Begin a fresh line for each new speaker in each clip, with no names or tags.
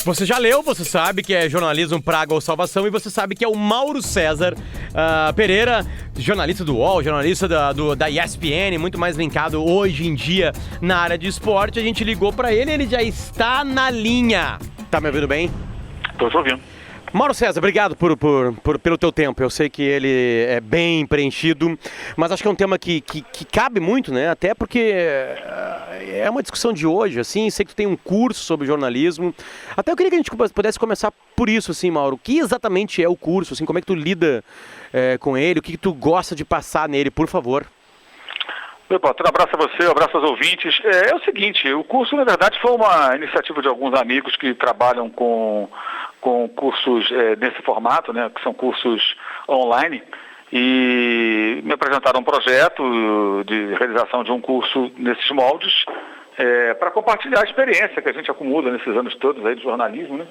Se você já leu, você sabe que é Jornalismo, Praga ou Salvação, e você sabe que é o Mauro César Pereira, jornalista do UOL, jornalista da ESPN, muito mais linkado hoje em dia na área de esporte. A gente ligou pra ele e ele já está na linha. Tá me ouvindo bem?
Tô te ouvindo.
Mauro César, obrigado pelo teu tempo. Eu sei que ele é bem preenchido, mas acho que é um tema que cabe muito, né? Até porque é uma discussão de hoje, assim. Sei que tu tem um curso sobre jornalismo. Até eu queria que a gente pudesse começar por isso, assim, Mauro. O que exatamente é o curso? Assim, como é que tu lida com ele? O que tu gosta de passar nele, por favor?
Meu patrão, abraço a você, abraço aos ouvintes. É o seguinte, o curso, na verdade, foi uma iniciativa de alguns amigos que trabalham com cursos nesse formato, né, que são cursos online, e me apresentaram um projeto de realização de um curso nesses moldes, para compartilhar a experiência que a gente acumula nesses anos todos aí de jornalismo, né?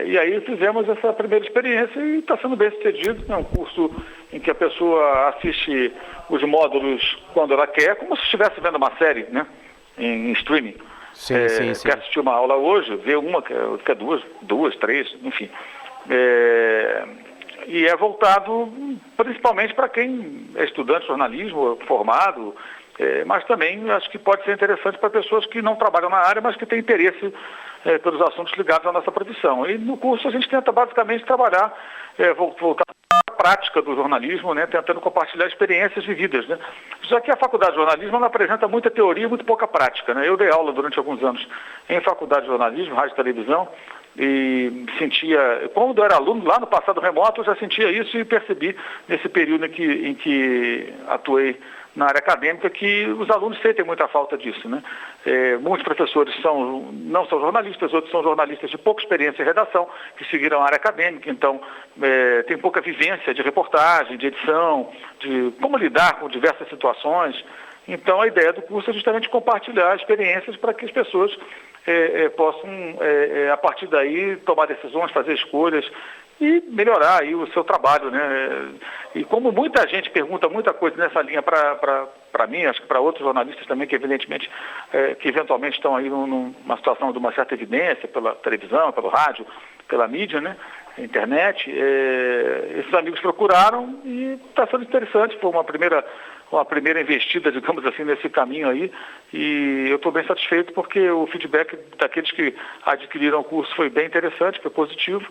E aí fizemos essa primeira experiência e está sendo bem sucedido. É um curso em que a pessoa assiste os módulos quando ela quer, como se estivesse vendo uma série, né, em streaming.
Sim.
Quer assistir uma aula hoje, vê uma, quer duas, três, enfim. E é voltado principalmente para quem é estudante de jornalismo, formado, mas também acho que pode ser interessante para pessoas que não trabalham na área, mas que têm interesse pelos assuntos ligados à nossa profissão. E no curso a gente tenta basicamente trabalhar, voltar à prática do jornalismo, né, tentando compartilhar experiências vividas, né? Já que a faculdade de jornalismo ela apresenta muita teoria e muito pouca prática, né? Eu dei aula durante alguns anos em faculdade de jornalismo, rádio e televisão, e sentia, quando eu era aluno, lá no passado remoto, eu já sentia isso e percebi nesse período em que atuei na área acadêmica que os alunos sentem muita falta disso, né? Muitos professores não são jornalistas, outros são jornalistas de pouca experiência em redação, que seguiram a área acadêmica, então tem pouca vivência de reportagem, de edição, de como lidar com diversas situações. Então a ideia do curso é justamente compartilhar experiências para que as pessoas possam, a partir daí, tomar decisões, fazer escolhas e melhorar aí o seu trabalho, né? E como muita gente pergunta muita coisa nessa linha para mim, acho que para outros jornalistas também, que evidentemente, que eventualmente estão aí numa situação de uma certa evidência pela televisão, pelo rádio, pela mídia, né? Internet, esses amigos procuraram e está sendo interessante, foi uma primeira investida, digamos assim, nesse caminho aí, e eu estou bem satisfeito porque o feedback daqueles que adquiriram o curso foi bem interessante, foi positivo,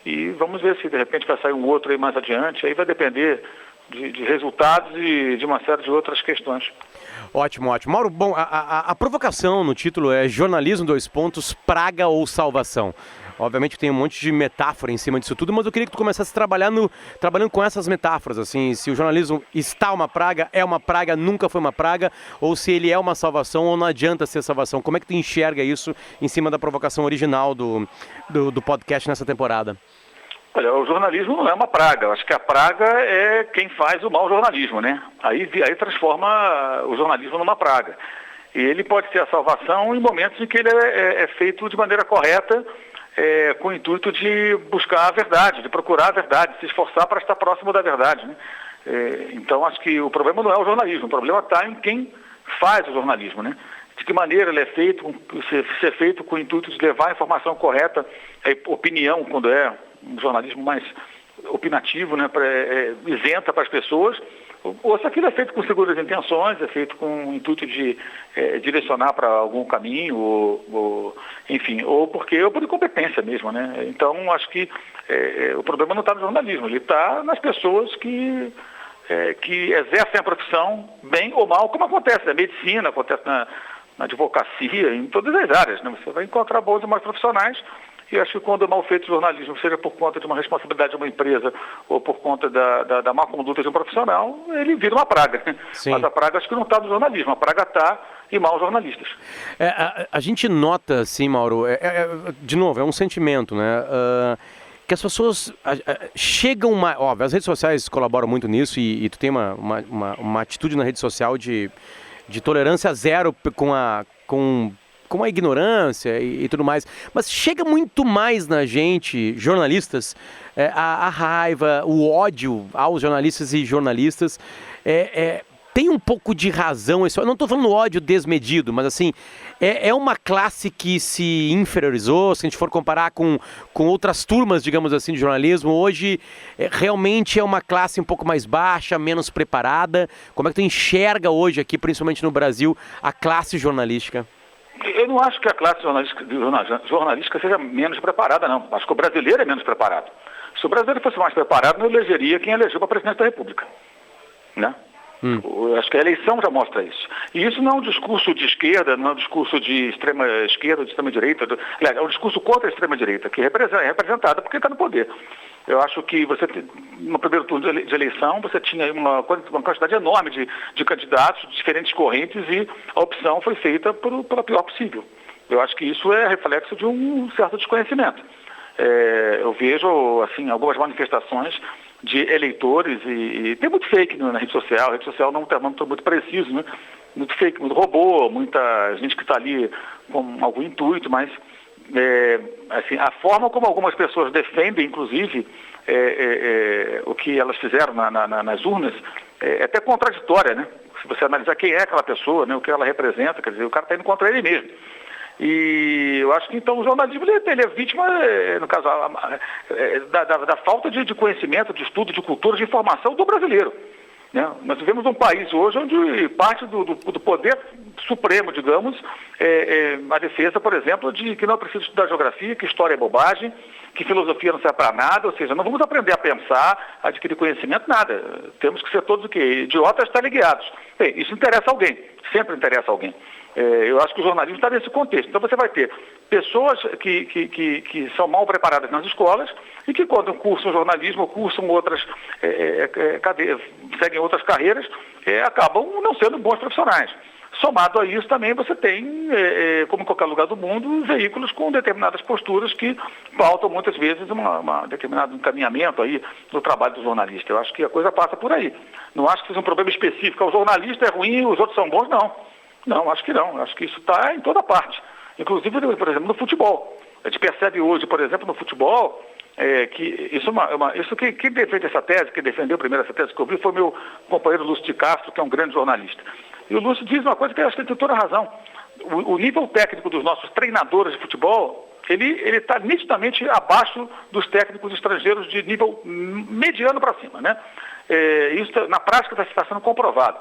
e vamos ver se de repente vai sair um outro aí mais adiante, aí vai depender de resultados e de uma série de outras questões.
Ótimo. Mauro, bom, a provocação no título é Jornalismo, Praga ou Salvação. Obviamente tem um monte de metáfora em cima disso tudo, mas eu queria que tu começasse trabalhando com essas metáforas, assim, se o jornalismo está uma praga, nunca foi uma praga, ou se ele é uma salvação ou não adianta ser salvação. Como é que tu enxerga isso em cima da provocação original do podcast nessa temporada?
Olha, o jornalismo não é uma praga. Eu acho que a praga é quem faz o mau jornalismo, né? Aí transforma o jornalismo numa praga. E ele pode ser a salvação em momentos em que ele é feito de maneira correta, com o intuito de buscar a verdade, de procurar a verdade, se esforçar para estar próximo da verdade, né? Então, acho que o problema não é o jornalismo, o problema está em quem faz o jornalismo, né? De que maneira ele é feito, se é feito com o intuito de levar a informação correta, opinião, quando é um jornalismo mais opinativo, né, isenta para as pessoas, ou se aquilo é feito com seguras intenções, é feito com o intuito de direcionar para algum caminho, enfim, ou por incompetência mesmo, né? Então, acho que o problema não está no jornalismo, ele está nas pessoas que exercem a profissão bem ou mal, como acontece na medicina, acontece na advocacia, em todas as áreas, né? Você vai encontrar bons e maus profissionais. E acho que quando é mal feito o jornalismo, seja por conta de uma responsabilidade de uma empresa ou por conta da má conduta de um profissional, ele vira uma praga.
Sim.
Mas a praga acho que não está no jornalismo, a praga está em maus jornalistas.
A gente nota, assim, Mauro, de novo, é um sentimento, né? Que as pessoas chegam mais... Óbvio, as redes sociais colaboram muito nisso e tu tem uma atitude na rede social de tolerância zero com a ignorância e tudo mais, mas chega muito mais na gente, jornalistas, a raiva, o ódio aos jornalistas e jornalistas, tem um pouco de razão isso. Eu não estou falando ódio desmedido, mas assim, é uma classe que se inferiorizou, se a gente for comparar com outras turmas, digamos assim, de jornalismo. Hoje, realmente é uma classe um pouco mais baixa, menos preparada. Como é que tu enxerga hoje aqui, principalmente no Brasil, a classe jornalística?
Eu não acho que a classe jornalística seja menos preparada, não. Acho que o brasileiro é menos preparado. Se o brasileiro fosse mais preparado, não elegeria quem elegeu para presidente da República, né? Acho que a eleição já mostra isso. E isso não é um discurso de esquerda, não é um discurso de extrema esquerda, de extrema direita. É um discurso contra a extrema direita, que é representada porque está no poder. Eu acho que você, no primeiro turno de eleição, você tinha uma quantidade enorme de candidatos de diferentes correntes e a opção foi feita pela pior possível. Eu acho que isso é reflexo de um certo desconhecimento. Eu vejo assim, algumas manifestações de eleitores e tem muito fake na rede social. A rede social não está muito preciso, né? Muito fake, muito robô, muita gente que está ali com algum intuito, mas assim, a forma como algumas pessoas defendem, inclusive, o que elas fizeram nas urnas, é até contraditória, né? Se você analisar quem é aquela pessoa, né, o que ela representa, quer dizer, o cara está indo contra ele mesmo. E eu acho que então o jornalismo ele é vítima, no caso, da falta de conhecimento, de estudo, de cultura, de informação do brasileiro, né? Nós vivemos um país hoje onde parte do poder supremo, digamos, a defesa, por exemplo, de que não é preciso estudar geografia, que história é bobagem, que filosofia não serve para nada, ou seja, não vamos aprender a pensar, a adquirir conhecimento, nada. Temos que ser todos o quê? Idiotas teleguiados. Bem, isso interessa alguém, sempre interessa alguém. Eu acho que o jornalismo está nesse contexto. Então você vai ter pessoas que são mal preparadas nas escolas e que quando cursam jornalismo, cursam outras, seguem outras carreiras, acabam não sendo bons profissionais. Somado a isso também você tem, como em qualquer lugar do mundo, veículos com determinadas posturas que pautam muitas vezes um determinado encaminhamento aí no trabalho do jornalista. Eu acho que a coisa passa por aí. Não acho que seja um problema específico. O jornalista é ruim e os outros são bons, não. Não, acho que não. Acho que isso está em toda parte. Inclusive, por exemplo, no futebol. A gente percebe hoje, por exemplo, no futebol, que isso quem defende essa tese, quem defendeu primeiro essa tese que eu vi, foi meu companheiro Lúcio de Castro, que é um grande jornalista. E o Lúcio diz uma coisa que eu acho que ele tem toda a razão. O nível técnico dos nossos treinadores de futebol, ele está nitidamente abaixo dos técnicos estrangeiros de nível mediano para cima, né? Isso na prática está sendo comprovado.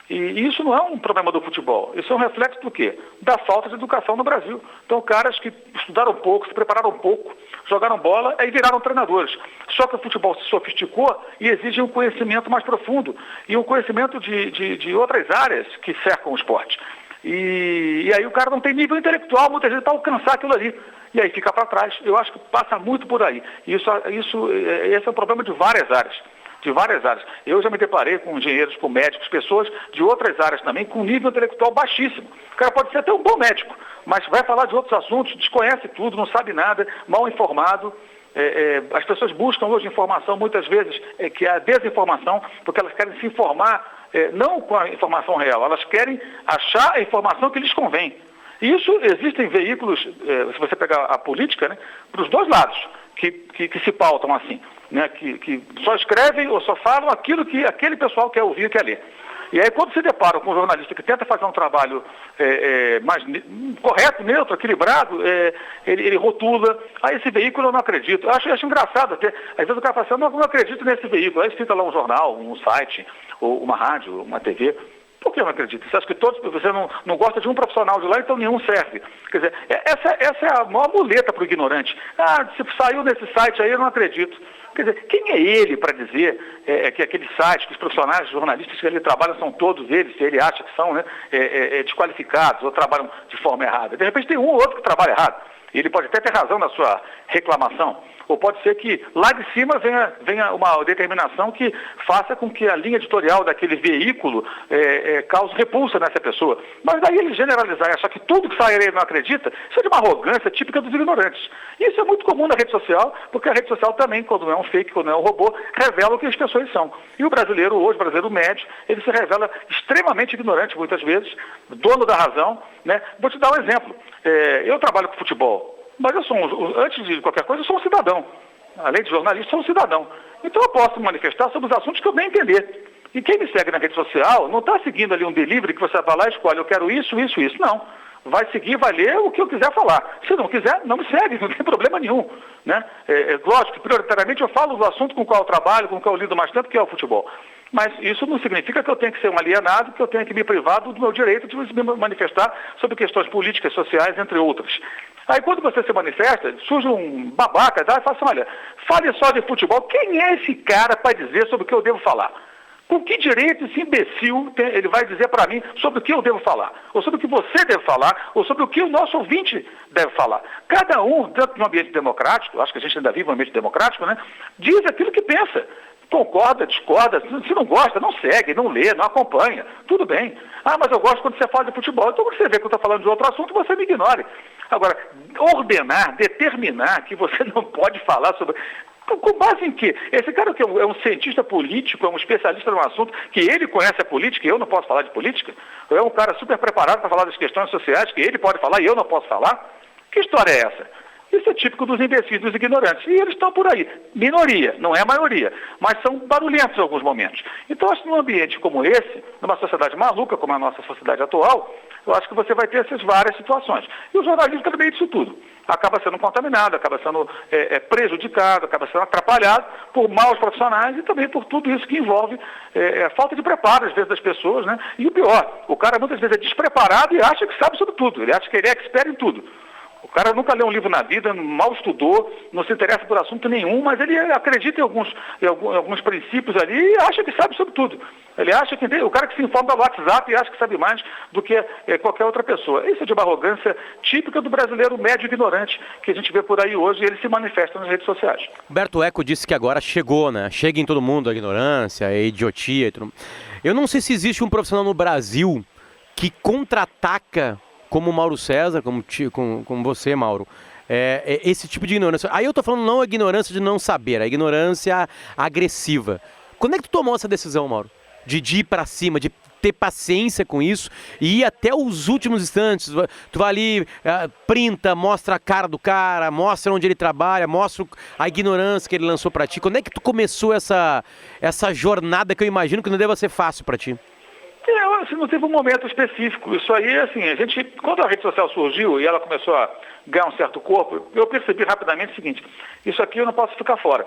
E isso não é um problema do futebol, isso é um reflexo do quê? Da falta de educação no Brasil. Então, caras que estudaram pouco, se prepararam pouco, jogaram bola e viraram treinadores. Só que o futebol se sofisticou e exige um conhecimento mais profundo e um conhecimento de outras áreas que cercam o esporte. E aí o cara não tem nível intelectual, muitas vezes, para alcançar aquilo ali. E aí fica para trás. Eu acho que passa muito por aí. Esse é um problema de várias áreas. Eu já me deparei com engenheiros, com médicos, pessoas de outras áreas também, com nível intelectual baixíssimo. O cara pode ser até um bom médico, mas vai falar de outros assuntos, desconhece tudo, não sabe nada, mal informado. As pessoas buscam hoje informação, muitas vezes, que é a desinformação, porque elas querem se informar, não com a informação real, elas querem achar a informação que lhes convém. E isso existem veículos, se você pegar a política, né, para os dois lados, que se pautam assim, né, que só escrevem ou só falam aquilo que aquele pessoal quer ouvir, quer ler. E aí quando se depara com um jornalista que tenta fazer um trabalho mais correto, neutro, equilibrado, ele rotula, esse veículo eu não acredito. Eu acho engraçado até, às vezes o cara fala assim, eu não acredito nesse veículo, aí cita lá um jornal, um site, ou uma rádio, uma TV. Por que eu não acredito? Você acha que você não gosta de um profissional de lá, então nenhum serve. Quer dizer, essa é a maior muleta para o ignorante. Se saiu nesse site aí, eu não acredito. Quer dizer, quem é ele para dizer que aquele site, que os profissionais jornalistas que ali trabalham são todos eles, se ele acha que são, né, desqualificados ou trabalham de forma errada? De repente tem um ou outro que trabalha errado. E ele pode até ter razão na sua reclamação. Ou pode ser que lá de cima venha uma determinação que faça com que a linha editorial daquele veículo cause repulsa nessa pessoa. Mas daí ele generalizar e achar que tudo que sai ele não acredita, isso é de uma arrogância típica dos ignorantes. E isso é muito comum na rede social, porque a rede social também, quando não é um fake, quando não é um robô, revela o que as pessoas são. E o brasileiro hoje, o brasileiro médio, ele se revela extremamente ignorante muitas vezes, dono da razão, né? Vou te dar um exemplo. Eu trabalho com futebol. Mas antes de qualquer coisa, eu sou um cidadão. Além de jornalista, sou um cidadão. Então eu posso me manifestar sobre os assuntos que eu bem entender. E quem me segue na rede social não está seguindo ali um delivery que você vai lá e escolhe, eu quero isso, isso, isso. Não. Vai seguir, vai ler o que eu quiser falar. Se não quiser, não me segue, não tem problema nenhum. Né? Lógico que prioritariamente eu falo do assunto com o qual eu trabalho, com o qual eu lido mais tempo, que é o futebol. Mas isso não significa que eu tenha que ser um alienado, que eu tenha que me privar do meu direito de me manifestar sobre questões políticas, sociais, entre outras. Aí quando você se manifesta, surge um babaca e fala assim, olha, fale só de futebol. Quem é esse cara para dizer sobre o que eu devo falar? Com que direito esse imbecil ele vai dizer para mim sobre o que eu devo falar? Ou sobre o que você deve falar? Ou sobre o que o nosso ouvinte deve falar? Cada um, dentro de um ambiente democrático, acho que a gente ainda vive um ambiente democrático, né? Diz aquilo que pensa. Concorda, discorda, se não gosta, não segue, não lê, não acompanha. Tudo bem. Ah, mas eu gosto quando você fala de futebol. Então quando você vê que eu estou falando de outro assunto, você me ignore. Agora, ordenar, determinar que você não pode falar sobre... Com base em quê? Esse cara que é um cientista político, é um especialista no assunto, que ele conhece a política e eu não posso falar de política? Ou é um cara super preparado para falar das questões sociais que ele pode falar e eu não posso falar? Que história é essa? Isso é típico dos imbecis, dos ignorantes. E eles estão por aí. Minoria, não é a maioria. Mas são barulhentos em alguns momentos. Então, acho que num ambiente como esse, numa sociedade maluca como a nossa sociedade atual, eu acho que você vai ter essas várias situações. E o jornalismo está no meio disso tudo. Acaba sendo contaminado, acaba sendo prejudicado, acaba sendo atrapalhado por maus profissionais e também por tudo isso que envolve a falta de preparo, às vezes, das pessoas, né? E o pior, o cara muitas vezes é despreparado e acha que sabe sobre tudo. Ele acha que ele é expert em tudo. O cara nunca leu um livro na vida, mal estudou, não se interessa por assunto nenhum, mas ele acredita em alguns princípios ali e acha que sabe sobre tudo. Ele acha que o cara que se informa do WhatsApp e acha que sabe mais do que qualquer outra pessoa. Isso é de uma arrogância típica do brasileiro médio ignorante que a gente vê por aí hoje e ele se manifesta nas redes sociais.
Humberto Eco disse que agora chegou, né? Chega em todo mundo a ignorância, a idiotia e tudo. Eu não sei se existe um profissional no Brasil que contra-ataca como o Mauro César, como você, Mauro, esse tipo de ignorância. Aí eu tô falando não a ignorância de não saber, a ignorância agressiva. Quando é que tu tomou essa decisão, Mauro? De ir pra cima, de ter paciência com isso e ir até os últimos instantes. Tu vai ali, printa, mostra a cara do cara, mostra onde ele trabalha, mostra a ignorância que ele lançou pra ti. Quando é que tu começou essa jornada que eu imagino que não deva ser fácil pra ti?
Assim, não teve um momento específico. Isso aí, assim, quando a rede social surgiu e ela começou a ganhar um certo corpo, eu percebi rapidamente o seguinte, isso aqui eu não posso ficar fora.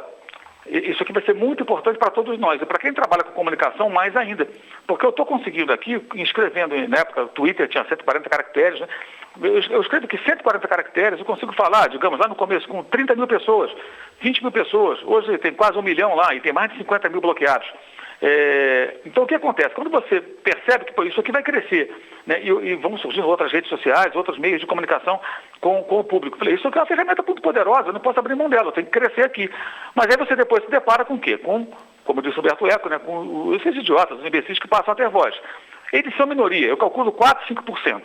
Isso aqui vai ser muito importante para todos nós, e para quem trabalha com comunicação, mais ainda. Porque eu estou conseguindo aqui, escrevendo, na época, o Twitter tinha 140 caracteres, né? Eu escrevo aqui 140 caracteres, eu consigo falar, digamos, lá no começo, com 30 mil pessoas, 20 mil pessoas. Hoje tem quase 1 milhão lá e tem mais de 50 mil bloqueados. Então o que acontece? Quando você percebe que isso aqui vai crescer, né, e vão surgindo outras redes sociais, outros meios de comunicação com o público, eu falei, isso aqui é uma ferramenta muito poderosa, eu não posso abrir mão dela, eu tenho que crescer aqui. Mas aí você depois se depara com o quê? Como disse o Humberto Eco, né, com esses idiotas, os imbecis que passam a ter voz. Eles são minoria, eu calculo 4, 5%.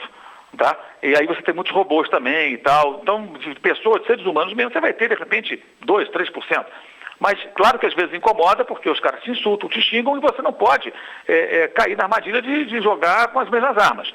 Tá? E aí você tem muitos robôs também e tal. Então, de pessoas, de seres humanos mesmo, você vai ter, de repente, 2, 3%. Mas, claro que às vezes incomoda, porque os caras te insultam, te xingam e você não pode cair na armadilha de jogar com as mesmas armas.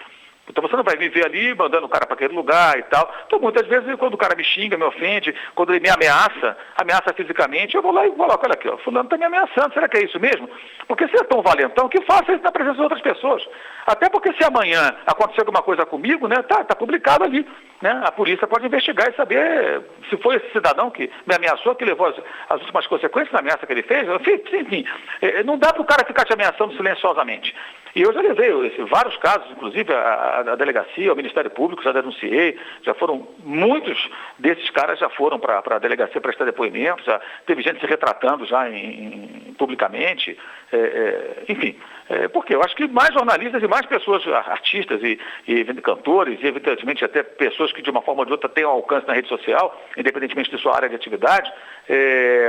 Então você não vai me ver ali mandando o cara para aquele lugar e tal. Então muitas vezes quando o cara me xinga, me ofende, quando ele me ameaça fisicamente, eu vou lá e coloco, olha aqui, ó, fulano está me ameaçando, será que é isso mesmo? Porque se é tão valentão, que faça isso na presença de outras pessoas. Até porque se amanhã acontecer alguma coisa comigo, né, tá publicado ali. Né? A polícia pode investigar e saber se foi esse cidadão que me ameaçou, que levou as últimas consequências da ameaça que ele fez. Enfim, não dá para o cara ficar te ameaçando silenciosamente. E eu já levei vários casos, inclusive a delegacia, o Ministério Público, já denunciei, já foram, muitos desses caras já foram para a delegacia prestar depoimento, já teve gente se retratando já publicamente, enfim. Porque eu acho que mais jornalistas e mais pessoas, artistas e cantores, e evidentemente até pessoas que de uma forma ou de outra tenham alcance na rede social, independentemente de sua área de atividade,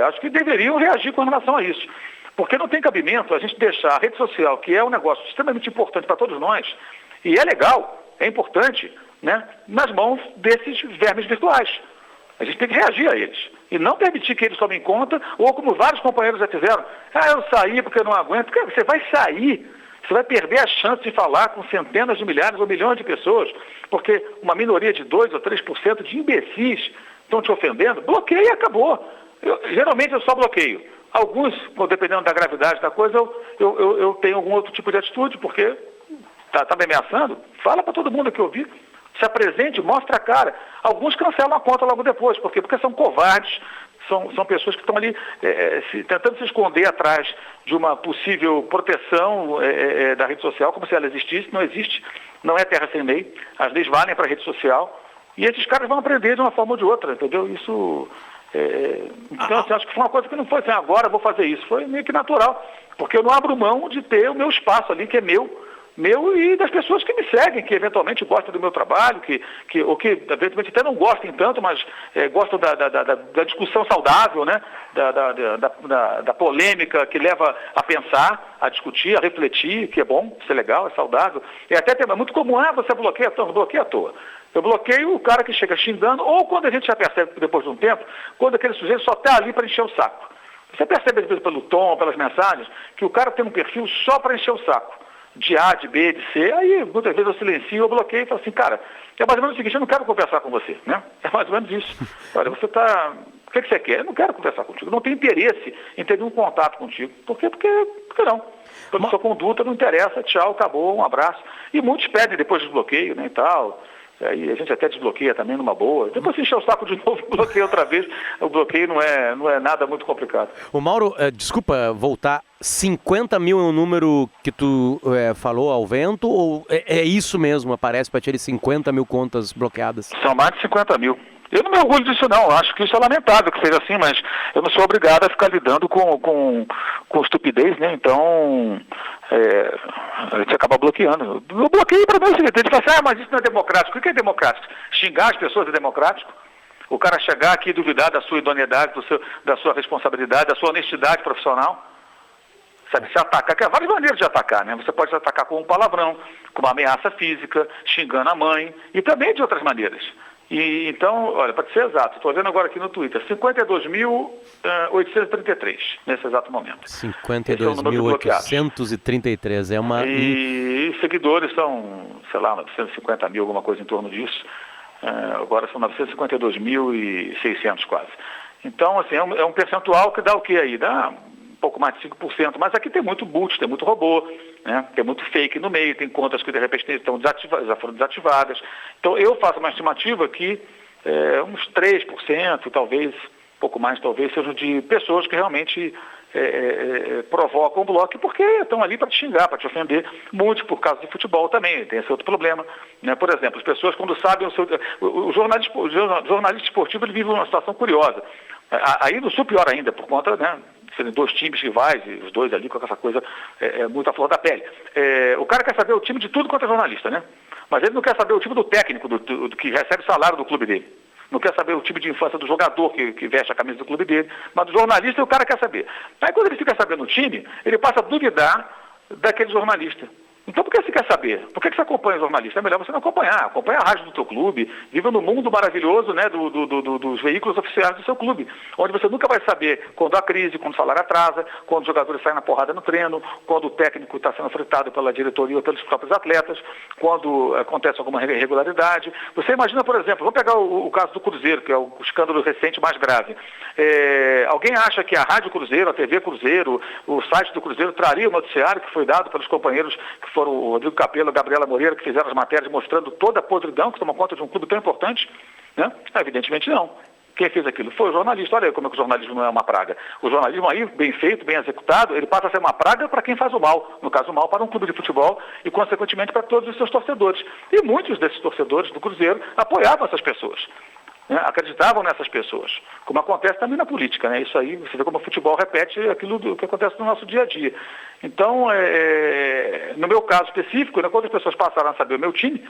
acho que deveriam reagir com relação a isso. Porque não tem cabimento a gente deixar a rede social, que é um negócio extremamente importante para todos nós, e é legal, é importante, né, nas mãos desses vermes virtuais. A gente tem que reagir a eles. E não permitir que eles tomem conta, ou como vários companheiros já fizeram, eu saí porque eu não aguento. Cara, você vai sair, você vai perder a chance de falar com centenas de milhares ou milhões de pessoas, porque uma minoria de 2 ou 3% de imbecis estão te ofendendo, bloqueia e acabou. Geralmente eu só bloqueio. Alguns, dependendo da gravidade da coisa, eu tenho algum outro tipo de atitude, porque está me ameaçando. Fala para todo mundo que eu vi. Se apresente, mostra a cara. Alguns cancelam a conta logo depois. Por quê? Porque são covardes, são pessoas que estão ali tentando se esconder atrás de uma possível proteção da rede social, como se ela existisse. Não existe, não é terra sem lei. As leis valem para a rede social. E esses caras vão aprender de uma forma ou de outra, entendeu? Isso... Então, assim, acho que foi uma coisa que não foi assim, agora eu vou fazer isso. Foi meio que natural. Porque eu não abro mão de ter o meu espaço ali, que é meu e das pessoas que me seguem, que eventualmente gostam do meu trabalho, ou que eventualmente até não gostem tanto, mas gostam da discussão saudável, né? Da polêmica que leva a pensar, a discutir, a refletir, que é bom, isso é legal, é saudável. E até é muito comum, você bloqueia à toa. Eu bloqueio o cara que chega xingando, ou quando a gente já percebe depois de um tempo, quando aquele sujeito só está ali para encher o saco. Você percebe às vezes pelo tom, pelas mensagens, que o cara tem um perfil só para encher o saco. De A, de B, de C, aí muitas vezes eu silencio, eu bloqueio e falo assim, cara, é mais ou menos o seguinte, eu não quero conversar com você, né? É mais ou menos isso. Olha, você está... O que você quer? Eu não quero conversar contigo, não tenho interesse em ter nenhum contato contigo. Por quê? Porque não. Pela sua conduta não interessa, tchau, acabou, um abraço. E muitos pedem depois desbloqueio, né, e tal. E a gente até desbloqueia também numa boa. Depois se encher o saco de novo, bloqueia outra vez. O bloqueio não é nada muito complicado.
O Mauro, desculpa voltar, 50 mil é um número que tu falou ao vento ou é isso mesmo, aparece para ter 50 mil contas bloqueadas?
São mais de 50 mil. Eu não me orgulho disso não, acho que isso é lamentável que seja assim, mas eu não sou obrigado a ficar lidando com estupidez, né? Então, a gente acaba bloqueando. Eu bloqueio para mim o seguinte, a gente fala assim, mas isso não é democrático. O que é democrático? Xingar as pessoas é democrático? O cara chegar aqui e duvidar da sua idoneidade, da sua responsabilidade, da sua honestidade profissional? Sabe, se atacar, que há várias maneiras de atacar, né? Você pode atacar com um palavrão, com uma ameaça física, xingando a mãe, e também de outras maneiras. E, então, olha, para ser exato, estou vendo agora aqui no Twitter, 52.833 nesse exato momento.
52.833, é uma...
E seguidores são, sei lá, 950 mil, alguma coisa em torno disso. Agora são 952.600 quase. Então, assim, é um percentual que dá o quê aí? Dá um pouco mais de 5%, mas aqui tem muito boot, tem muito robô, né? Tem muito fake no meio, tem contas que de repente já foram desativadas. Então eu faço uma estimativa que uns 3%, talvez, pouco mais talvez, sejam de pessoas que realmente provocam o bloco, porque estão ali para te xingar, para te ofender, muitos por causa de futebol também, tem esse outro problema, né? Por exemplo, as pessoas quando sabem o jornalista esportivo ele vive uma situação curiosa. Aí no Sul pior ainda, por conta, né, serem dois times rivais, e os dois ali com essa coisa muito à flor da pele. O cara quer saber o time de tudo quanto é jornalista, né? Mas ele não quer saber o time do técnico, do que recebe o salário do clube dele. Não quer saber o time de infância do jogador que veste a camisa do clube dele. Mas do jornalista o cara quer saber. Aí quando ele fica sabendo o time, ele passa a duvidar daquele jornalista. Então por que você quer saber? Por que você acompanha o jornalista? É melhor você não acompanhar. Acompanha a rádio do teu clube, viva no mundo maravilhoso, né, dos veículos oficiais do seu clube, onde você nunca vai saber quando há crise, quando o salário atrasa, quando os jogadores saem na porrada no treino, quando o técnico está sendo fritado pela diretoria ou pelos próprios atletas, quando acontece alguma irregularidade. Você imagina, por exemplo, vamos pegar o caso do Cruzeiro, que é o escândalo recente mais grave. Alguém acha que a Rádio Cruzeiro, a TV Cruzeiro, o site do Cruzeiro traria o noticiário que foi dado pelos companheiros que foram o Rodrigo Capello e a Gabriela Moreira, que fizeram as matérias mostrando toda a podridão que toma conta de um clube tão importante? Né? Evidentemente não. Quem fez aquilo? Foi o jornalista. Olha aí como é que o jornalismo não é uma praga. O jornalismo aí, bem feito, bem executado, ele passa a ser uma praga para quem faz o mal. No caso, o mal para um clube de futebol e, consequentemente, para todos os seus torcedores. E muitos desses torcedores do Cruzeiro apoiavam essas pessoas. Acreditavam nessas pessoas, como acontece também na política, né? Isso aí, você vê como o futebol repete aquilo que acontece no nosso dia a dia. Então, no meu caso específico, né, quando as pessoas passaram a saber o meu time,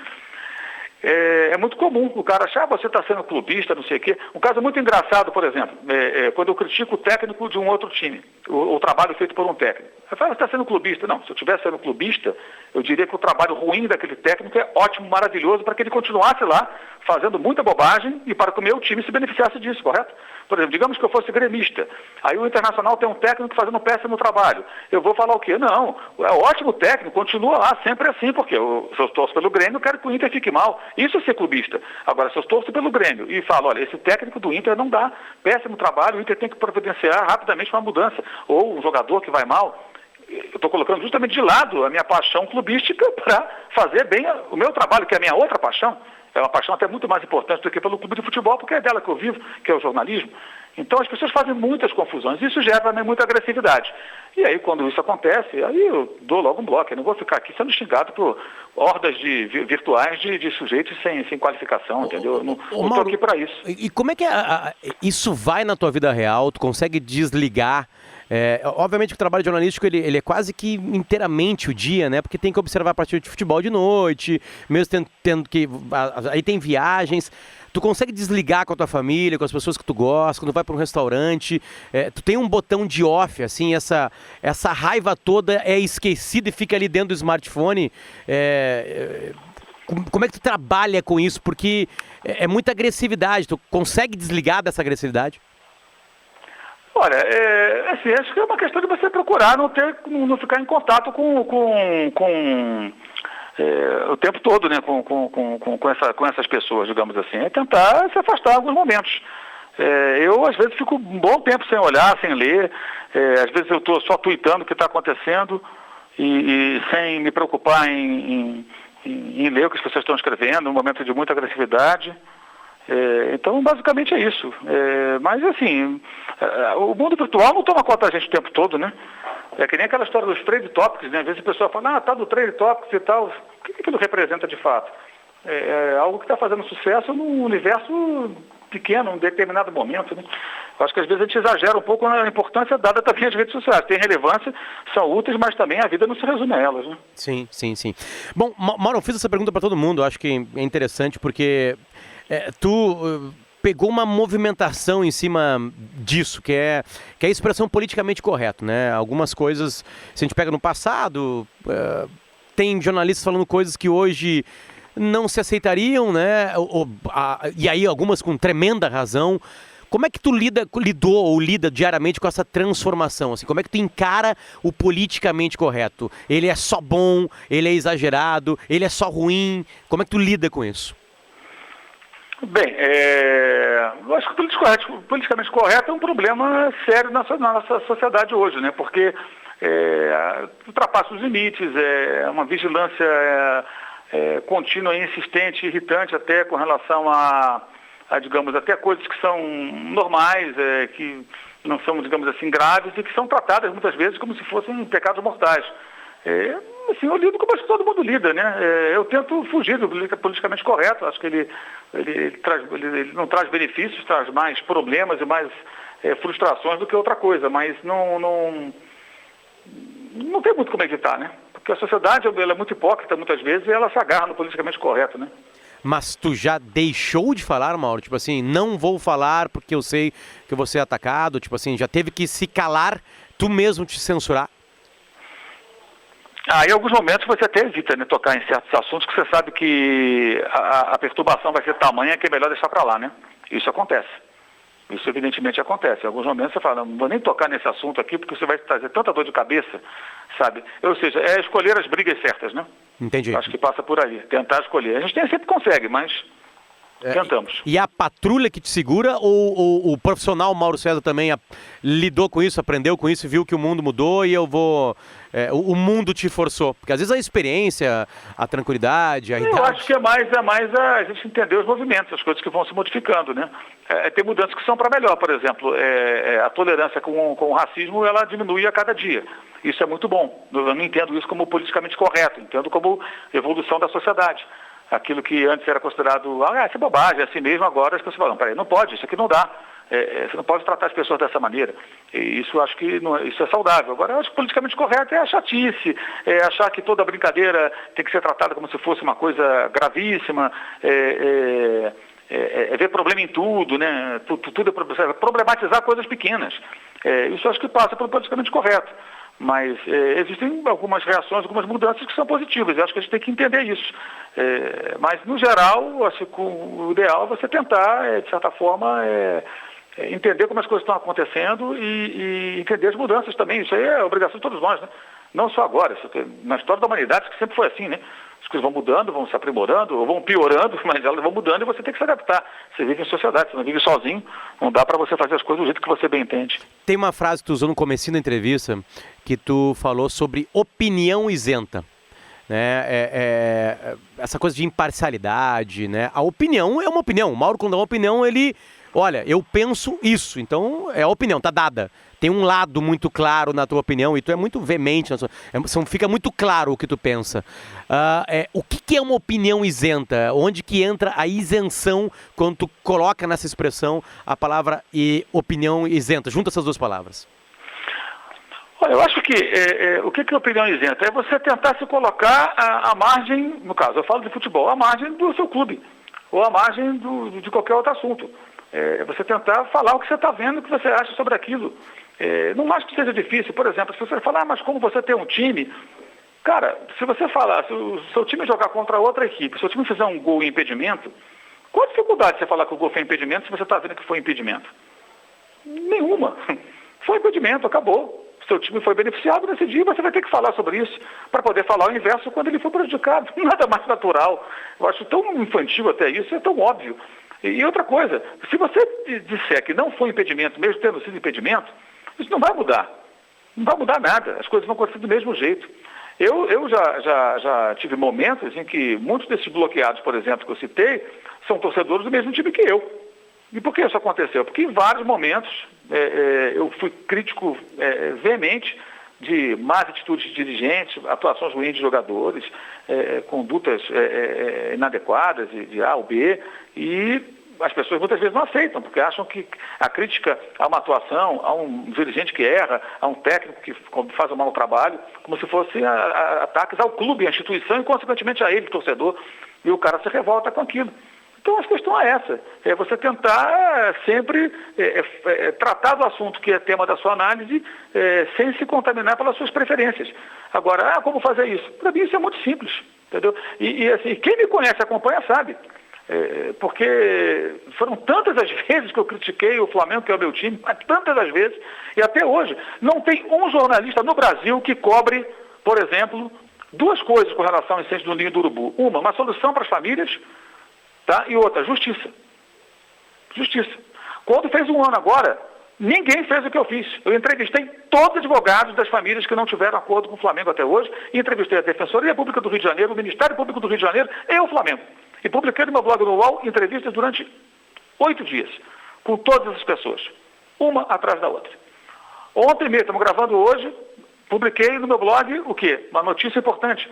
é muito comum o cara achar, você está sendo clubista, não sei o quê. Um caso muito engraçado, por exemplo, quando eu critico o técnico de um outro time, o trabalho feito por um técnico. Eu falo, você está sendo clubista? Não, se eu estivesse sendo clubista, eu diria que o trabalho ruim daquele técnico é ótimo, maravilhoso, para que ele continuasse lá, fazendo muita bobagem e para que o meu time se beneficiasse disso, correto? Por exemplo, digamos que eu fosse gremista, aí o Internacional tem um técnico fazendo um péssimo trabalho. Eu vou falar o quê? Não, é ótimo técnico, continua lá, sempre assim, porque se eu torço pelo Grêmio, eu quero que o Inter fique mal. Isso é ser clubista. Agora, se eu torço pelo Grêmio e falo, olha, esse técnico do Inter não dá, péssimo trabalho, o Inter tem que providenciar rapidamente uma mudança. Ou um jogador que vai mal, eu estou colocando justamente de lado a minha paixão clubística para fazer bem o meu trabalho, que é a minha outra paixão. É uma paixão até muito mais importante do que pelo clube de futebol, porque é dela que eu vivo, que é o jornalismo. Então as pessoas fazem muitas confusões, isso gera também muita agressividade. E aí quando isso acontece, aí eu dou logo um bloco, eu não vou ficar aqui sendo xingado por hordas virtuais de sujeitos sem qualificação, entendeu? Eu não estou aqui para isso.
E como é que isso vai na tua vida real? Tu consegue desligar? Obviamente que o trabalho jornalístico ele é quase que inteiramente o dia, né? Porque tem que observar a partida de futebol de noite, mesmo tendo que... Aí tem viagens. Tu consegue desligar com a tua família, com as pessoas que tu gosta, quando vai para um restaurante, tu tem um botão de off, assim, essa raiva toda é esquecida e fica ali dentro do smartphone. Como é que tu trabalha com isso? Porque é muita agressividade, tu consegue desligar dessa agressividade?
Olha, assim, acho que é uma questão de você procurar não ficar em contato com o tempo todo, né, com essas pessoas, digamos assim. É tentar se afastar em alguns momentos. Eu, às vezes, fico um bom tempo sem olhar, sem ler. Às vezes eu estou só tuitando o que está acontecendo e sem me preocupar em ler o que as pessoas estão escrevendo, num momento de muita agressividade. Então, basicamente é isso. Mas, assim, o mundo virtual não toma conta da gente o tempo todo, né? É que nem aquela história dos trade topics, né? Às vezes a pessoa fala, tá do trade topics e tal. O que aquilo representa de fato? É algo que está fazendo sucesso num universo pequeno, em um determinado momento, né? Eu acho que às vezes a gente exagera um pouco na importância dada também às redes sociais. Tem relevância, são úteis, mas também a vida não se resume a elas, né?
Sim. Bom, Mauro, eu fiz essa pergunta para todo mundo. Eu acho que é interessante porque tu pegou uma movimentação em cima disso, que é a expressão politicamente correta, né? Algumas coisas, se a gente pega no passado, tem jornalistas falando coisas que hoje não se aceitariam, né? E aí algumas com tremenda razão. Como é que tu lida diariamente com essa transformação? Assim, como é que tu encara o politicamente correto? Ele é só bom, ele é exagerado, ele é só ruim? Como é que tu lida com isso?
Bem, eu acho que o politicamente correto é um problema sério na nossa sociedade hoje, né? Porque ultrapassa os limites, é uma vigilância contínua e insistente, irritante até com relação a, digamos, até coisas que são normais, que não são, digamos assim, graves e que são tratadas muitas vezes como se fossem pecados mortais. Assim, eu lido como acho que todo mundo lida, né? Eu tento fugir do politicamente correto. Acho que ele não traz benefícios, traz mais problemas e mais frustrações do que outra coisa, mas não tem muito como evitar, né? Porque a sociedade ela é muito hipócrita muitas vezes e ela se agarra no politicamente correto, né?
Mas tu já deixou de falar, Mauro? Tipo assim, não vou falar porque eu sei que eu vou ser atacado? Tipo assim, já teve que se calar, tu mesmo te censurar?
Em alguns momentos você até evita, né, tocar em certos assuntos que você sabe que a perturbação vai ser tamanha que é melhor deixar para lá, né? Isso acontece. Isso evidentemente acontece. Em alguns momentos você fala, não vou nem tocar nesse assunto aqui porque você vai trazer tanta dor de cabeça, sabe? Ou seja, é escolher as brigas certas, né?
Entendi.
Acho que passa por aí, tentar escolher. A gente sempre consegue, mas tentamos.
E a patrulha que te segura ou o profissional Mauro César também lidou com isso, aprendeu com isso, viu que o mundo mudou e o mundo te forçou? Porque às vezes a experiência, a tranquilidade, a idade...
Eu acho que é mais a gente entender os movimentos, as coisas que vão se modificando, né? Tem mudanças que são para melhor, por exemplo, a tolerância com o racismo, ela diminui a cada dia. Isso é muito bom. Eu não entendo isso como politicamente correto, entendo como evolução da sociedade. Aquilo que antes era considerado, isso é bobagem, é assim mesmo, agora as pessoas falam, peraí, não pode, isso aqui não dá. Você não pode tratar as pessoas dessa maneira. E isso acho que isso é saudável. Agora, eu acho que politicamente correto é a chatice, achar que toda brincadeira tem que ser tratada como se fosse uma coisa gravíssima, ver problema em tudo, né? Tudo problematizar coisas pequenas. Isso acho que passa pelo politicamente correto. Mas existem algumas reações, algumas mudanças que são positivas. Eu acho que a gente tem que entender isso. Mas, no geral, acho que o ideal é você tentar, de certa forma, entender como as coisas estão acontecendo e entender as mudanças também. Isso aí é obrigação de todos nós, né? Não só agora. Na história da humanidade, que sempre foi assim, né? As coisas vão mudando, vão se aprimorando, ou vão piorando, mas elas vão mudando e você tem que se adaptar. Você vive em sociedade, você não vive sozinho, não dá para você fazer as coisas do jeito que você bem entende.
Tem uma frase que tu usou no comecinho da entrevista, que tu falou sobre opinião isenta. Né? Essa coisa de imparcialidade, né? A opinião é uma opinião. O Mauro, quando dá uma opinião, ele... Olha, eu penso isso, então é a opinião, tá dada. Tem um lado muito claro na tua opinião e tu é muito veemente, fica muito claro o que tu pensa. O que é uma opinião isenta? Onde que entra a isenção quando tu coloca nessa expressão a palavra opinião isenta? Junta essas duas palavras.
Olha, eu acho que o que é opinião isenta? É você tentar se colocar à margem, no caso, eu falo de futebol, à margem do seu clube, ou à margem de qualquer outro assunto. Você tentar falar o que você está vendo, o que você acha sobre aquilo. Não acho que seja difícil. Por exemplo, se você falar, mas como você tem um time... Cara, se você falar, se o seu time jogar contra outra equipe, se o seu time fizer um gol em impedimento, qual a dificuldade de você falar que o gol foi impedimento se você está vendo que foi impedimento? Nenhuma. Foi impedimento, acabou. Seu time foi beneficiado nesse dia, você vai ter que falar sobre isso para poder falar o inverso quando ele for prejudicado. Nada mais natural. Eu acho tão infantil até isso, é tão óbvio. E outra coisa, se você disser que não foi impedimento, mesmo tendo sido impedimento, isso não vai mudar. Não vai mudar nada. As coisas vão acontecer do mesmo jeito. Eu já tive momentos em que muitos desses bloqueados, por exemplo, que eu citei, são torcedores do mesmo time que eu. E por que isso aconteceu? Porque em vários momentos eu fui crítico veemente de más atitudes de dirigentes, atuações ruins de jogadores, condutas inadequadas de A ou B, e as pessoas muitas vezes não aceitam, porque acham que a crítica a uma atuação, a um dirigente que erra, a um técnico que faz um mau trabalho, como se fossem ataques ao clube, à instituição e, consequentemente, a ele, torcedor, e o cara se revolta com aquilo. Então, a questão é essa, é você tentar sempre tratar do assunto que é tema da sua análise sem se contaminar pelas suas preferências. Agora, como fazer isso? Para mim isso é muito simples, entendeu? E assim, quem me conhece e acompanha sabe, porque foram tantas as vezes que eu critiquei o Flamengo, que é o meu time, tantas as vezes, e até hoje, não tem um jornalista no Brasil que cobre, por exemplo, duas coisas com relação ao incêndio do Ninho do Urubu. Uma solução para as famílias, tá? E outra, justiça. Justiça. Quando fez um ano agora, ninguém fez o que eu fiz. Eu entrevistei todos os advogados das famílias que não tiveram acordo com o Flamengo até hoje, e entrevistei a Defensoria Pública do Rio de Janeiro, o Ministério Público do Rio de Janeiro e o Flamengo. E publiquei no meu blog no UOL entrevistas durante 8 dias, com todas as pessoas, uma atrás da outra. Ontem mesmo, estamos gravando hoje, publiquei no meu blog o quê? Uma notícia importante.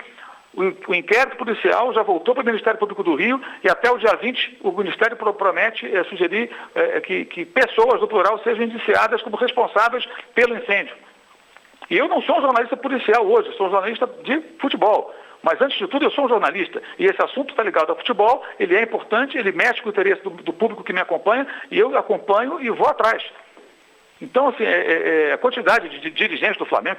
O inquérito policial já voltou para o Ministério Público do Rio e até o dia 20 o Ministério promete sugerir que pessoas, no plural, sejam indiciadas como responsáveis pelo incêndio. E eu não sou um jornalista policial hoje, sou um jornalista de futebol. Mas, antes de tudo, eu sou um jornalista. E esse assunto está ligado ao futebol, ele é importante, ele mexe com o interesse do público que me acompanha, e eu acompanho e vou atrás. Então, assim, a quantidade de dirigentes do Flamengo,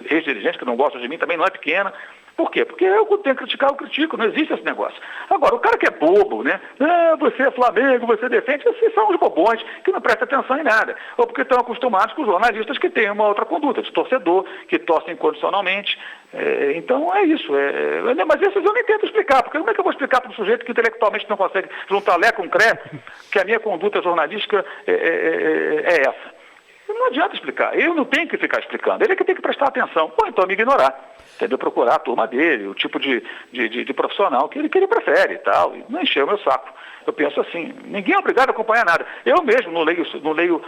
ex-dirigentes que não gostam de mim, também não é pequena. Por quê? Porque eu tenho que criticar, eu critico, não existe esse negócio. Agora, o cara que é bobo, né? Você é Flamengo, você defende, esses são os bobões que não prestam atenção em nada. Ou porque estão acostumados com os jornalistas que têm uma outra conduta, de torcedor, que torcem incondicionalmente. Então, é isso. Mas esses eu nem tento explicar, porque como é que eu vou explicar para um sujeito que intelectualmente não consegue juntar Lé com Cré, que a minha conduta jornalística é essa? Não adianta explicar. Eu não tenho que ficar explicando. Ele é que tem que prestar atenção. Ou então me ignorar. Entendeu? Procurar a turma dele, o tipo de profissional que ele prefere e tal. E não encher o meu saco. Eu penso assim, ninguém é obrigado a acompanhar nada. Eu mesmo não leio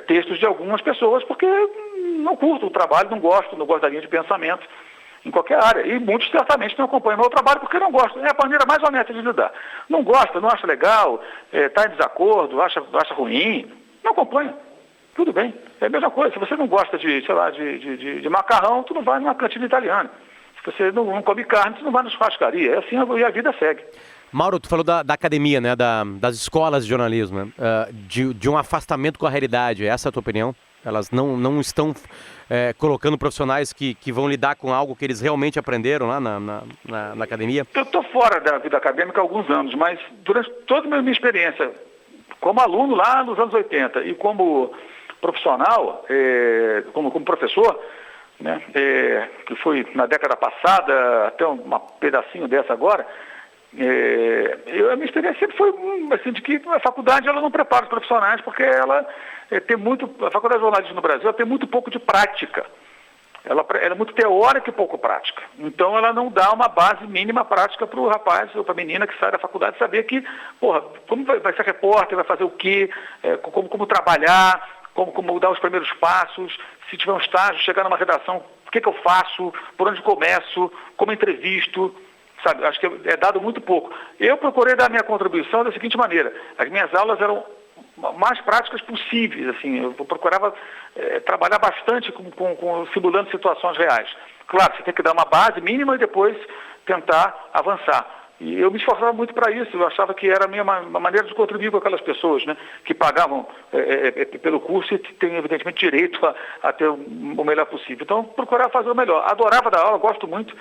textos de algumas pessoas porque não curto o trabalho, não gosto da linha de pensamento em qualquer área. E muitos certamente não acompanham o meu trabalho porque não gostam. É a maneira mais honesta de lidar. Não gosta, não acha legal, está em desacordo, acha ruim, não acompanha. Tudo bem, é a mesma coisa. Se você não gosta de macarrão, tu não vai numa cantina italiana. Se você não come carne, tu não vai na churrascaria. É assim e a vida segue.
Mauro, tu falou da academia, né? Das escolas de jornalismo, né? De um afastamento com a realidade. Essa é a tua opinião? Elas não estão colocando profissionais que vão lidar com algo que eles realmente aprenderam lá na academia? Eu
estou fora da vida acadêmica há alguns anos, mas durante toda a minha experiência, como aluno lá nos anos 80 e como profissional, como professor, né, que foi na década passada, até um pedacinho dessa agora, a minha experiência sempre foi assim, de que a faculdade ela não prepara os profissionais, porque ela a faculdade de jornalismo no Brasil tem muito pouco de prática. Ela é muito teórica e pouco prática. Então ela não dá uma base mínima prática para o rapaz ou para a menina que sai da faculdade saber que, como vai ser repórter, vai fazer o quê, como trabalhar, como dar os primeiros passos, se tiver um estágio, chegar numa redação, o que eu faço, por onde começo, como entrevisto, sabe? Acho que é dado muito pouco. Eu procurei dar a minha contribuição da seguinte maneira: as minhas aulas eram mais práticas possíveis, assim, eu procurava trabalhar bastante simulando situações reais. Claro, você tem que dar uma base mínima e depois tentar avançar. E eu me esforçava muito para isso, eu achava que era a minha maneira de contribuir com aquelas pessoas, né, que pagavam pelo curso e têm, evidentemente, direito a ter o melhor possível. Então, procurava fazer o melhor. Adorava dar aula, gosto muito.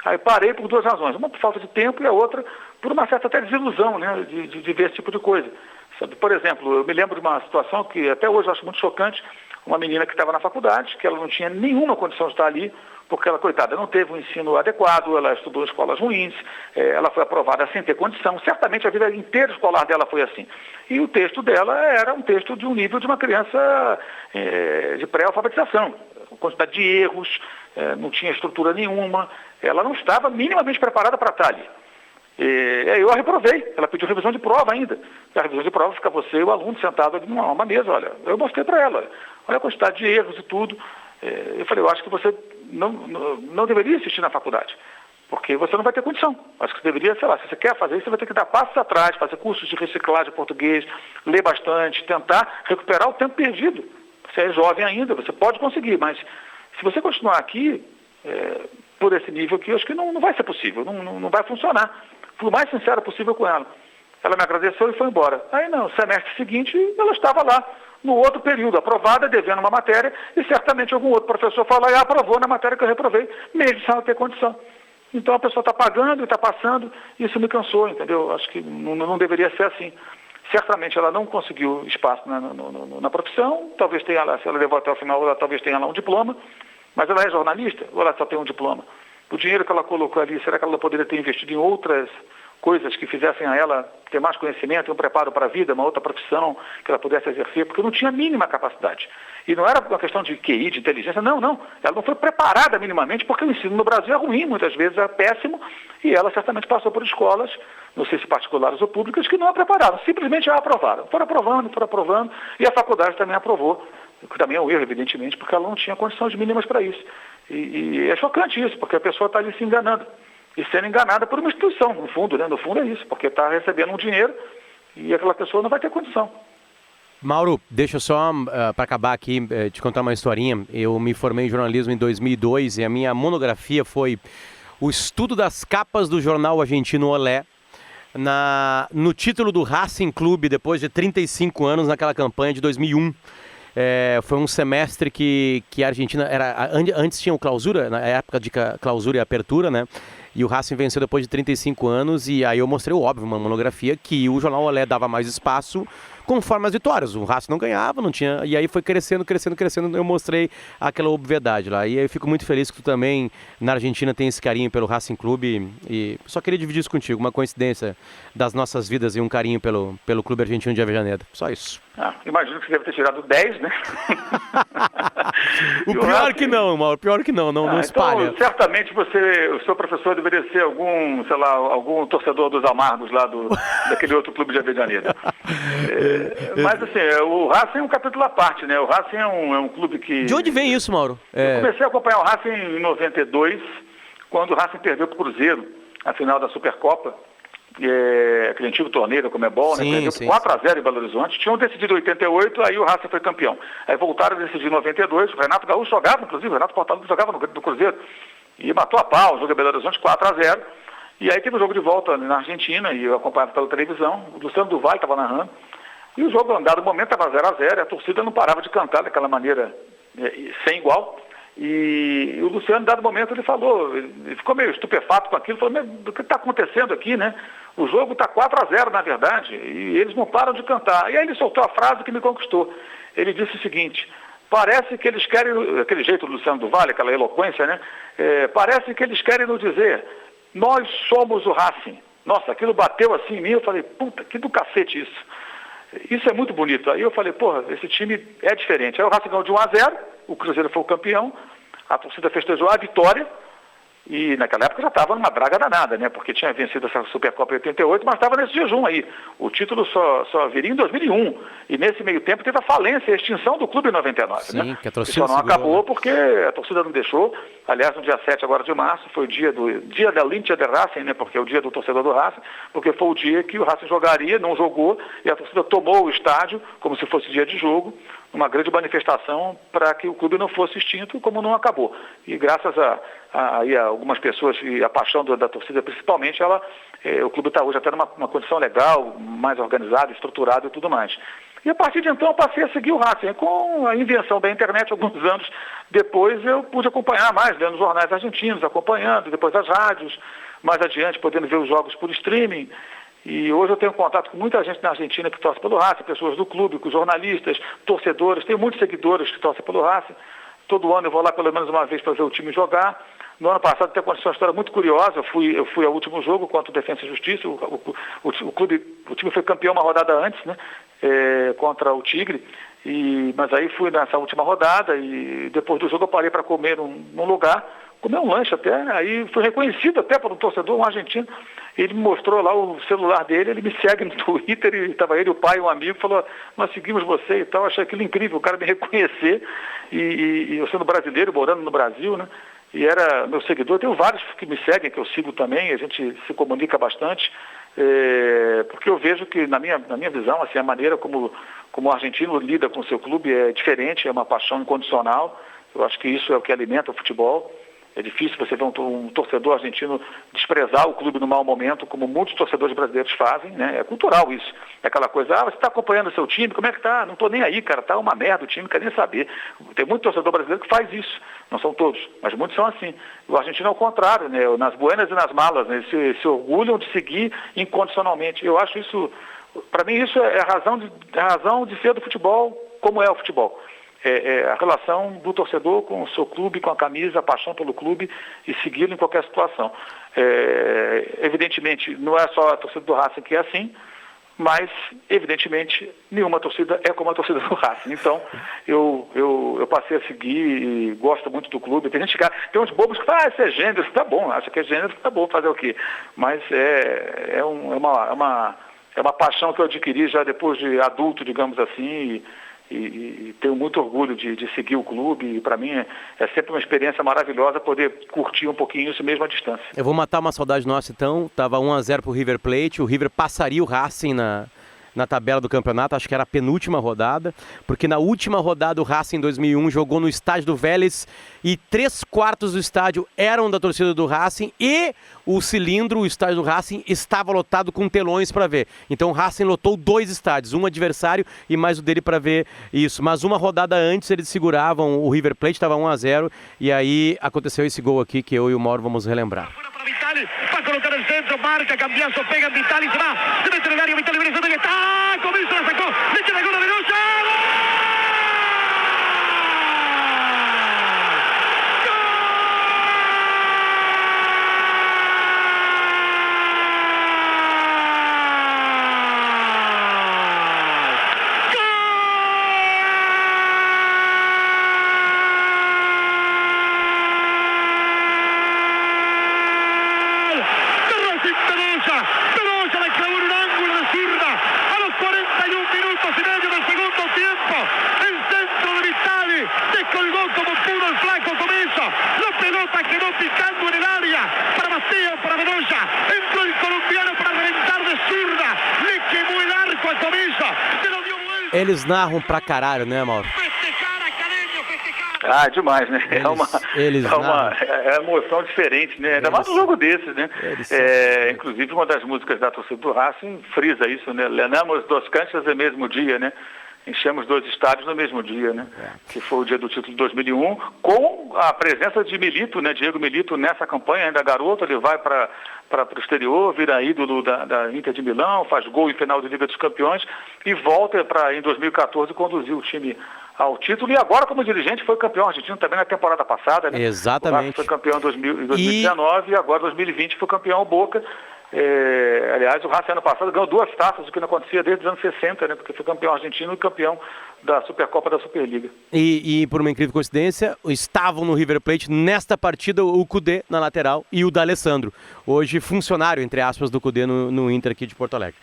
Aí parei por duas razões. Uma por falta de tempo e a outra por uma certa até desilusão, né, de ver esse tipo de coisa. Sabe? Por exemplo, eu me lembro de uma situação que até hoje eu acho muito chocante, uma menina que estava na faculdade, que ela não tinha nenhuma condição de estar ali, porque ela, coitada, não teve um ensino adequado, ela estudou em escolas ruins, ela foi aprovada sem ter condição, certamente a vida inteira escolar dela foi assim. E o texto dela era um texto de um nível de uma criança de pré-alfabetização, quantidade de erros, não tinha estrutura nenhuma, ela não estava minimamente preparada para estar ali. Eu a reprovei, ela pediu revisão de prova ainda. A revisão de prova fica você e o aluno sentado ali numa mesa, olha, eu mostrei para ela, olha a quantidade de erros e tudo. Eu falei, eu acho que você não deveria assistir na faculdade, porque você não vai ter condição. Acho que você deveria, sei lá, se você quer fazer isso, você vai ter que dar passos atrás, fazer cursos de reciclagem de português, ler bastante, tentar recuperar o tempo perdido. Você é jovem ainda, você pode conseguir, mas se você continuar aqui, por esse nível aqui, eu acho que não vai ser possível, não vai funcionar. Fui o mais sincero possível com ela. Ela me agradeceu e foi embora. Aí, no semestre seguinte, ela estava lá, no outro período, aprovada, devendo uma matéria, e certamente algum outro professor falou, aprovou na matéria que eu reprovei, mesmo sem ela ter condição. Então a pessoa está pagando e está passando, e isso me cansou, entendeu? Acho que não deveria ser assim. Certamente ela não conseguiu espaço na profissão, talvez tenha lá, se ela levou até o final, ela talvez tenha lá um diploma, mas ela é jornalista ou ela só tem um diploma? O dinheiro que ela colocou ali, será que ela poderia ter investido em outras coisas que fizessem a ela ter mais conhecimento, um preparo para a vida, uma outra profissão que ela pudesse exercer? Porque não tinha a mínima capacidade. E não era uma questão de QI, de inteligência, não. Ela não foi preparada minimamente, porque o ensino no Brasil é ruim, muitas vezes é péssimo, e ela certamente passou por escolas, não sei se particulares ou públicas, que não a prepararam, simplesmente a aprovaram. Foram aprovando, e a faculdade também aprovou, que também é um erro, evidentemente, porque ela não tinha condições mínimas para isso. E é chocante isso, porque a pessoa está ali se enganando. E sendo enganada por uma instituição, no fundo, né? No fundo é isso, porque está recebendo um dinheiro e aquela pessoa não vai ter condição.
Mauro, deixa eu só, para acabar aqui, te contar uma historinha. Eu me formei em jornalismo em 2002 e a minha monografia foi o estudo das capas do jornal argentino Olé, no título do Racing Clube, depois de 35 anos, naquela campanha de 2001. Foi um semestre que a Argentina antes tinha o clausura, na época de clausura e apertura, né? E o Racing venceu depois de 35 anos, e aí eu mostrei, óbvio, uma monografia que o jornal Olé dava mais espaço conforme as vitórias. O Racing não ganhava, não tinha, e aí foi crescendo, eu mostrei aquela obviedade lá. E eu fico muito feliz que tu também, na Argentina, tem esse carinho pelo Racing Clube, e só queria dividir isso contigo, uma coincidência das nossas vidas e um carinho pelo Clube Argentino de Avejaneda. Só isso.
Imagino que você deve ter tirado 10, né?
O pior que não, Mauro, não espalha.
Então, certamente o seu professor deveria ser algum torcedor dos amargos lá daquele outro clube de Avejaneda. Mas assim, o Racing é um capítulo à parte, né? O Racing é um clube que...
De onde vem isso, Mauro?
Eu comecei a acompanhar o Racing em 92, quando o Racing perdeu para o Cruzeiro, a final da Supercopa. Aquele antigo torneio da Conmebol, né? Perdeu 4-0 em Belo Horizonte. Tinham decidido em 88, aí o Racing foi campeão. Aí voltaram a decidir em 92, o Renato Gaúcho jogava, inclusive, o Renato Portaluppi jogava no Cruzeiro, e matou a pau, o jogo em Belo Horizonte, 4-0. E aí teve o jogo de volta na Argentina, e eu acompanhava pela televisão, o Luciano do Vale estava narrando, e o jogo, em dado momento, estava 0-0, e a torcida não parava de cantar daquela maneira sem igual. E o Luciano, em dado momento, ele falou, ele ficou meio estupefato com aquilo, falou, mas o que está acontecendo aqui, né? O jogo está 4-0, na verdade, e eles não param de cantar. E aí ele soltou a frase que me conquistou. Ele disse o seguinte: parece que eles querem, aquele jeito do Luciano do Vale, aquela eloquência, né? Parece que eles querem nos dizer, nós somos o Racing. Nossa, aquilo bateu assim em mim, eu falei, puta, que do cacete isso. Isso é muito bonito. Aí eu falei, porra, esse time é diferente. Aí o Racing ganhou de 1-0, o Cruzeiro foi o campeão, a torcida festejou a vitória, e naquela época já estava numa draga danada, né? Porque tinha vencido essa Supercopa em 88, mas estava nesse jejum aí. O título só viria em 2001. E nesse meio tempo teve a falência, a extinção do clube em 99,
sim,
né?
Que a torcida
só não
segurou,
acabou,
né?
Porque a torcida não deixou. Aliás, no dia 7 agora de março, foi o dia da Lincha de Racing, né? Porque é o dia do torcedor do Racing, porque foi o dia que o Racing jogaria, não jogou, e a torcida tomou o estádio, como se fosse dia de jogo, uma grande manifestação para que o clube não fosse extinto, como não acabou. E graças a algumas pessoas e a paixão da torcida principalmente, o clube está hoje até numa condição legal, mais organizado, estruturado e tudo mais. E a partir de então eu passei a seguir o Racing. Com a invenção da internet, alguns anos depois, eu pude acompanhar mais, lendo jornais argentinos, acompanhando, depois as rádios, mais adiante podendo ver os jogos por streaming. E hoje eu tenho contato com muita gente na Argentina que torce pelo Racing, pessoas do clube, com jornalistas, torcedores, tenho muitos seguidores que torcem pelo Racing. Todo ano eu vou lá pelo menos uma vez para ver o time jogar. No ano passado até aconteceu uma história muito curiosa, eu fui ao último jogo contra o Defensa e Justiça, o time foi campeão uma rodada antes, né, contra o Tigre, mas aí fui nessa última rodada e depois do jogo eu parei para comer num lugar, comer um lanche até, aí fui reconhecido até por um torcedor, um argentino, ele me mostrou lá o celular dele, ele me segue no Twitter, e estava ele, o pai, um amigo, falou, nós seguimos você e tal, achei aquilo incrível, o cara me reconhecer, e eu sendo brasileiro, morando no Brasil, né, e era meu seguidor, tenho vários que me seguem, que eu sigo também, a gente se comunica bastante, porque eu vejo que, na minha visão, assim, a maneira como o argentino lida com o seu clube é diferente, é uma paixão incondicional, eu acho que isso é o que alimenta o futebol. É difícil você ver um torcedor argentino desprezar o clube no mau momento, como muitos torcedores brasileiros fazem, né? É cultural isso. É aquela coisa, você está acompanhando o seu time, como é que tá? Não estou nem aí, cara, tá uma merda o time, não quer nem saber. Tem muito torcedor brasileiro que faz isso, não são todos, mas muitos são assim. O argentino é o contrário, né? Nas buenas e nas malas, né? Se orgulham de seguir incondicionalmente. Eu acho isso, para mim isso é a razão de ser do futebol, como é o futebol. A relação do torcedor com o seu clube, com a camisa, a paixão pelo clube e segui-lo em qualquer situação. Evidentemente, não é só a torcida do Racing que é assim, mas, evidentemente, nenhuma torcida é como a torcida do Racing. Então, eu passei a seguir e gosto muito do clube. Tem gente que tem uns bobos que falam, isso é gênero, tá bom, acha que é gênero, tá bom, fazer o quê? Mas é uma paixão que eu adquiri já depois de adulto, digamos assim, e tenho muito orgulho de seguir o clube, e para mim é sempre uma experiência maravilhosa poder curtir um pouquinho isso mesmo à distância.
Eu vou matar uma saudade nossa então, estava 1-0 pro River Plate, o River passaria o Racing na tabela do campeonato, acho que era a penúltima rodada, porque na última rodada o Racing em 2001 jogou no estádio do Vélez e 3/4 do estádio eram da torcida do Racing e o cilindro, o estádio do Racing, estava lotado com telões para ver. Então o Racing lotou 2 estádios, um adversário e mais o dele para ver isso. Mas uma rodada antes eles seguravam, o River Plate estava 1-0 e aí aconteceu esse gol aqui que eu e o Mauro vamos relembrar.
Va a colocar el centro, marca, Cambiaso, pega en Vitali, se va, se mete en el área, Vitali viene que está, comienza, la sacó, le echa la gol a Venosa. Venosa la clavó en un ángulo de zurda a los 41 minutos y medio del segundo tiempo. El centro de Vitali descolgó como pudo el flaco Comiso. La pelota quedó picando en el área para Mateo, para Venosa. Entró el colombiano para reventar de zurda. Le quemó el arco a Comiso. Se lo dio vuelta.
Eles narram pra caralho, né, Mauro?
Demais, né? É uma emoção diferente, né? Ainda mais um jogo desses, né? Inclusive uma das músicas da torcida do Racing frisa isso, né? Lenamos dos canchas no mesmo dia, né? enchemos 2 estádios no mesmo dia, né? Que foi o dia do título de 2001, com a presença de Milito, né? Diego Milito nessa campanha, ainda garoto, ele vai para o exterior, vira ídolo da Inter de Milão, faz gol em final de Liga dos Campeões e volta em 2014 conduzir o time ao título, e agora como dirigente foi campeão argentino também na temporada passada, né?
Exatamente.
O Vasco foi campeão em 2019 e agora 2020 foi campeão Boca. Aliás, o Racing ano passado ganhou 2 taças, o que não acontecia desde os anos 60, né? Porque foi campeão argentino e campeão da Supercopa da Superliga.
E por uma incrível coincidência, estavam no River Plate nesta partida o Cudê na lateral e o D'Alessandro, hoje funcionário, entre aspas, do Cudê no Inter aqui de Porto Alegre.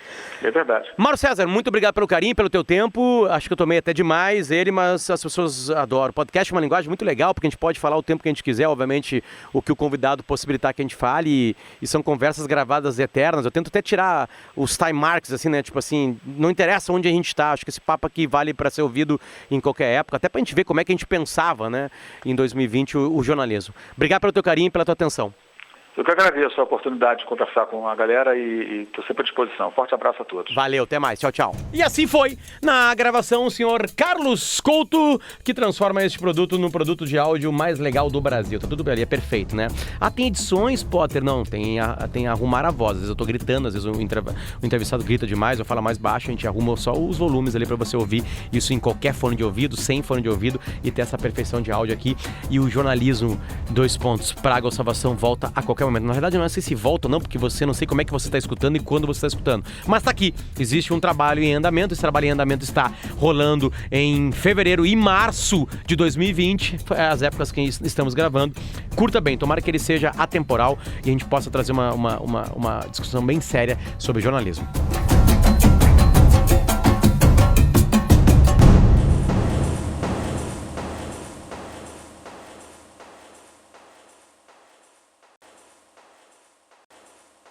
É verdade.
Mauro César, muito obrigado pelo carinho, pelo teu tempo. Acho que eu tomei até demais ele, mas as pessoas adoram. O podcast é uma linguagem muito legal, porque a gente pode falar o tempo que a gente quiser, obviamente o que o convidado possibilitar que a gente fale, e são conversas gravadas eternas. Eu tento até tirar os time marks, assim, né? Tipo assim, não interessa onde a gente está. Acho que esse papo aqui vale para ser ouvido em qualquer época, até pra gente ver como é que a gente pensava, né, em 2020 o jornalismo. Obrigado pelo teu carinho e pela tua atenção.
Eu que agradeço a oportunidade de conversar com a galera e estou sempre à disposição. Forte abraço a todos.
Valeu, até mais. Tchau, tchau. E assim foi na gravação o senhor Carlos Couto, que transforma este produto no produto de áudio mais legal do Brasil. Tá tudo bem ali, é perfeito, né? Tem edições, Potter? Não, tem arrumar a voz. Às vezes eu tô gritando, às vezes o entrevistado grita demais, eu falo mais baixo, a gente arruma só os volumes ali pra você ouvir isso em qualquer fone de ouvido, sem fone de ouvido, e ter essa perfeição de áudio aqui. E o jornalismo, praga ou salvação, volta a qualquer momento. Na verdade, não sei se volta ou não, porque você não sei como é que você está escutando e quando você está escutando. Mas tá aqui. Existe um trabalho em andamento. Esse trabalho em andamento está rolando em fevereiro e março de 2020. As épocas que estamos gravando. Curta bem. Tomara que ele seja atemporal e a gente possa trazer uma discussão bem séria sobre jornalismo.